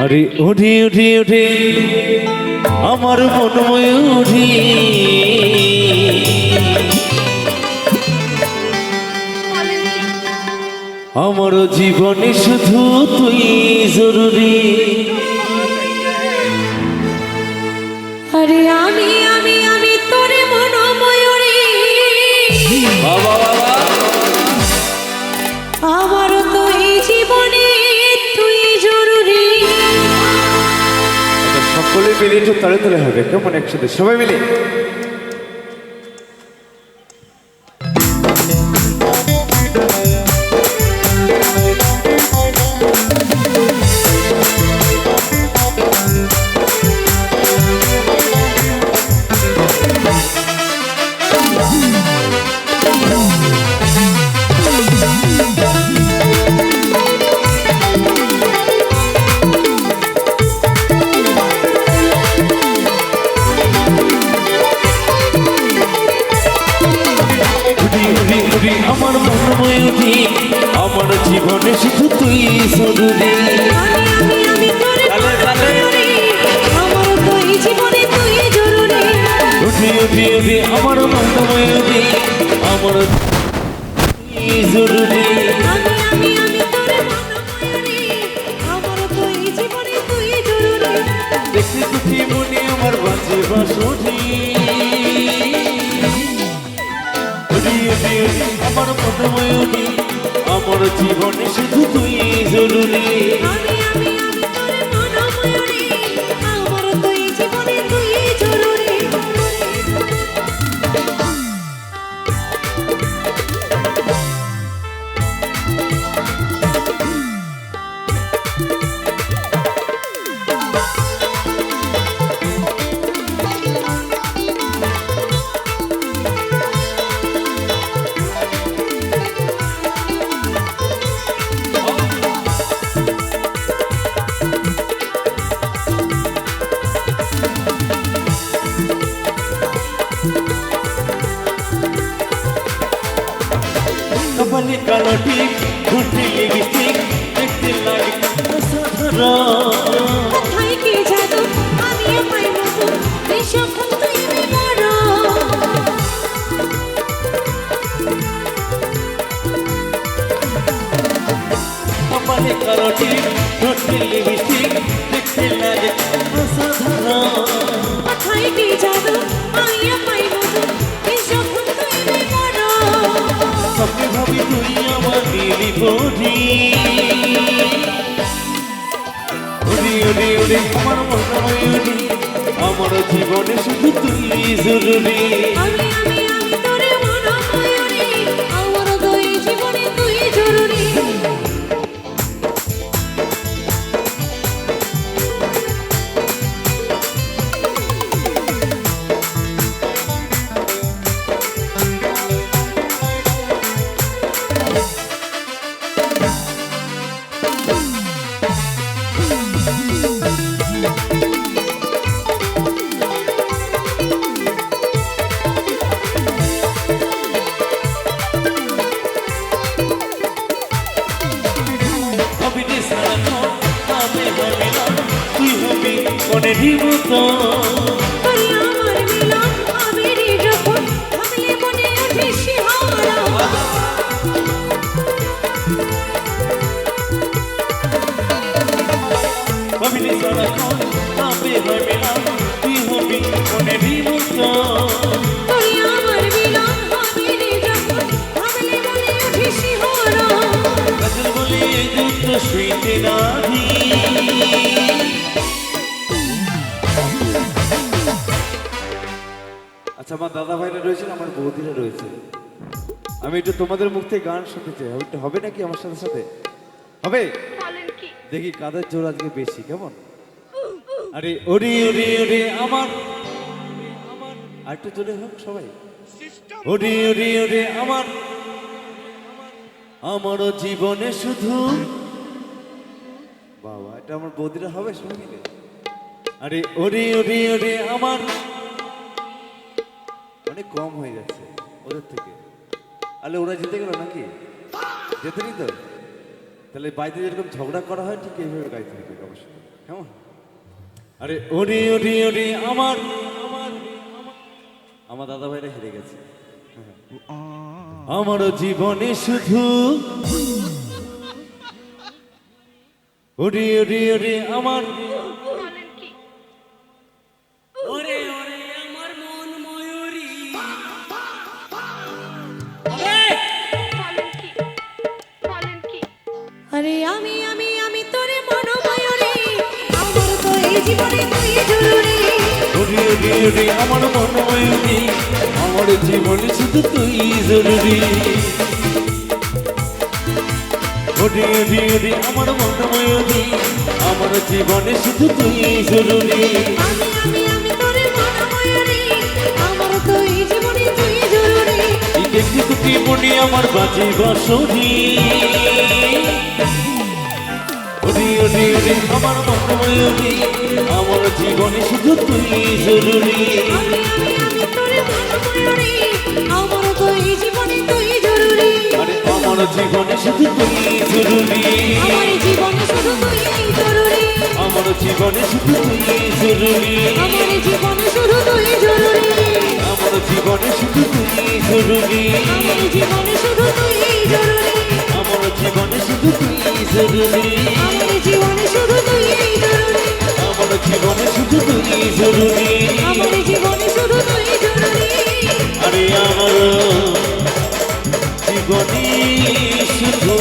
আরে উঠি উঠি উঠি আমার মন ময়ূরী আমার জীবনে শুধু তুই জরুরি। আরে আমি আমি আমি তোরে মন ময়ূরী বাবা বাবা আমার তো এই জীবনে তুই জরুরি। সকলে মিলে একটু তালে তালে হবে কেমন একসাথে সবাই মিলে। আমার মন ময়ূরী আমার জীবনে শুধু তুই জরুরি। আমি আমি তোরে মন ময়ূরী আমার তো এই জীবনে তুই জরুরি। উঠি উঠি উঠি আমার মন ময়ূরী আমার তুই জরুরি। আমি আমি আমি তোরে মন ময়ূরী আমার তো এই জীবনে তুই জরুরি। দেখতে দুটি মনে আমার বাজে বাঁশি আমার মন ময়ূরী আমার জীবনে শুধু তুই জরুরি। আমি আমি আমি তোরে মন ময়ূরী আমার তো এই জীবনে তুই জরুরি। কপালে কালো টিপ ঘুরতে লিপস্টিক দেখতে লাগে অসাধারণ। কোথায় কি জাদু আমিও পাই মতো বেশক্ষণ তুই বড়। কপালে কালো টিপ ঘুরতে লিপস্টিক দেখতে লাগে অসাধারণ। কোথায় কি জাদু আমিও পাই মতো বেশক্ষণ তুই বড়। স্বপ্নে ভাবি তুই আমার নীলি বধি উড়ি উড়ি উড়ি আমার মন ময়ূরী আমার জীবনে শুধু তুই জরুরি। আমি আমি আমি তোরে মন ময়ূরী আমার তো এই জীবনে তুই জরুরি। তুই হবি মনে মতো তুই আমার মিলন আবেরি যখন ভাবলে মনে ওঠে শিহরণ। কবিনি সারাক্ষণ আমি ভাবিলাম তুই হবি মনে মতো। তুই আমার মিলন আবেরি যখন ভাবলে মনে ওঠে শিহরণ। গজল বলি এই দুটো শুইতে নাহি আচ্ছা আমার দাদা ভাইরা রয়েছেন আমার বৌদিরা রয়েছে আমি একটু তোমাদের মুখ থেকে গান শুনতে চাই একটু হবে নাকি আমার সাথে সাথে হবে দেখি কাদের জোর আজকে বেশি কেমন। আরে ওরে ওরে ওরে আমার আর একটু জোরে হোক সবাই। ওরে ওরে ওরে আমার আমার জীবনে শুধু বাবা এটা আমার বৌদিরা হবে সবাই মিলে। আরে ওরে ওরে ওরে আমার অনেক কম হয়ে যাচ্ছে ওদের থেকে। আরে ওরা জিতে গেল নাকি? যেতে নি তো তাহলে বাড়িতে যেরকম ঝগড়া করা হয় ঠিক এইভাবে গাইতে হবে অবশ্যই, কেমন? আরে ওরে ওরে ওরে আমার আমার আমার দাদা ভাইরা হেরে গেছে। আমার জীবনে শুধু ওরে ওরে ওরে আমার ওরে ওরে আমার মন ময়ূরী আরে আমি তোরে মনোময়ূরী, আমার তো এই জীবনে তুই জরুরি। ওরে ওরে ওরে আমার মনোময়ূরী, আমার জীবনে শুধু তুই জরুরি। ওরে ওরে ওরে আমার মনোময়ূরী, আমার জীবনে শুধু তুই জরুরি। আমি তোরে মনোময়ূরী, আমার তো এই জীবনে তুই জরুরি। দেখি দুটি মনি আমার বাজে বাঁশরি। ওরে ওরে ওরে আমার মনোময়ূরী, আমার জীবনে শুধু তুই জরুরি। আমি তোরে মনোময়ূরী, আমার তো এই জীবনে তুই জরুরি। আরে আমার জীবনে শুধু তুই জরুরি। আমার জীবনে শুধু তুই জরুরি। আমার জীবনে শুধু তুই জরুরি। আমার জীবনে শুধু তুই জরুরি। আমার জীবনে শুধু তুই জরুরি। আমার জীবনে শুধু তুই জরুরি। আমার জীবনে শুধু তুই জরুরি। আমার জীবনে শুধু তুই জরুরি। আমার জীবনে শুধু তুই জরুরি। আমার জীবনে শুধু তুই জরুরি। আরে আমার জীবনে শুধু